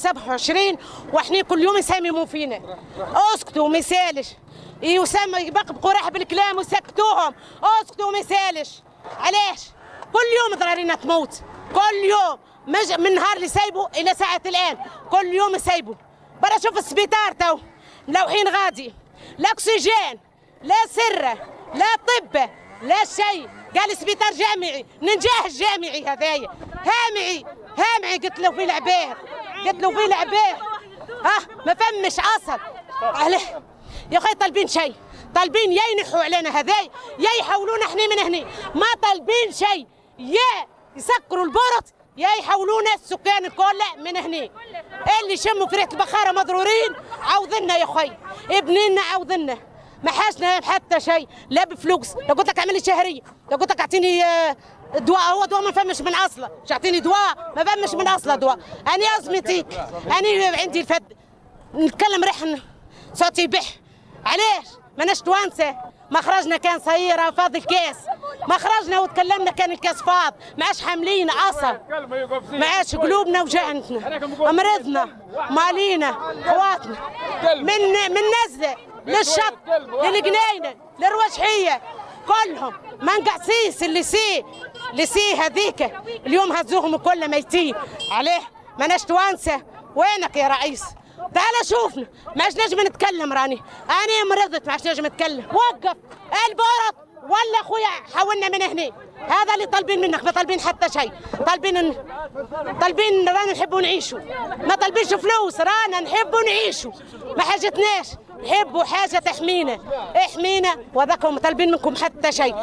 27 واحنا كل يوم يسمموا فينا. اسكتوا وما يسالش، يبقبقوا راح بالكلام وسكتوهم. اسكتوا وما يسالش. علاش؟ كل يوم ضرارينا تموت، كل يوم من نهار اللي سايبوا الى ساعه الان كل يوم يسيبوا. برا شوف السبيطار تو ملوحين غادي، لا اكسجين لا سره لا طب لا شيء. قال سبيطار جامعي، ننجاه الجامعي هذايا هامعي قلت له في العباد، ما فمش اصل. عليه يا اخي طالبين شيء، طالبين يا ينحوا علينا هذايا يا يحولونا احنا من هنا، ما طالبين شيء، يا يسكروا البرط يا يحولونا السكان الكل من هنا. اللي يشموا في ريحه البخاره مضرورين. عوضنا يا اخي ابننا، عوضنا ما حاجنا حتى شيء، لا بفلوس. لو قلت لك اعمل لي شهريه، لو قلت لك اعطيني دواء، هو دواء ما فهمش من اصله، مش اعطيني دواء ما فهمش من اصله دواء. انا ازمتيك، انا عندي الفد نتكلم ريح صوتي يبح. علاش؟ ماناش توانسه، ما خرجنا كان صغيره فاضي الكاس، ما خرجنا وتكلمنا كان الكاس فاض، ما عادش حاملين اصلا، ما عادش قلوبنا وجعتنا، مرضنا مالينا خواتنا من نزله للشط للجنينه للروشحيه كلهم منقعسيس. اللي سي هذيك اليوم هزوهم كل ميتين. عليه ماناش توانسه. وينك يا رئيس؟ تعال شوفنا، ما عادش نجم نتكلم. انا مرضت ما عادش نجم نتكلم. وقف البرط ولا خويا حولنا من هنا. هذا اللي طالبين منك، ما طالبين حتى شيء. طالبين رانا نحبوا نعيشوا، ما طالبينش فلوس، رانا نحبوا نعيشوا، ما حاجتناش، نحبوا حاجه تحمينا، احمينا. وذاكم طالبين منكم حتى شيء.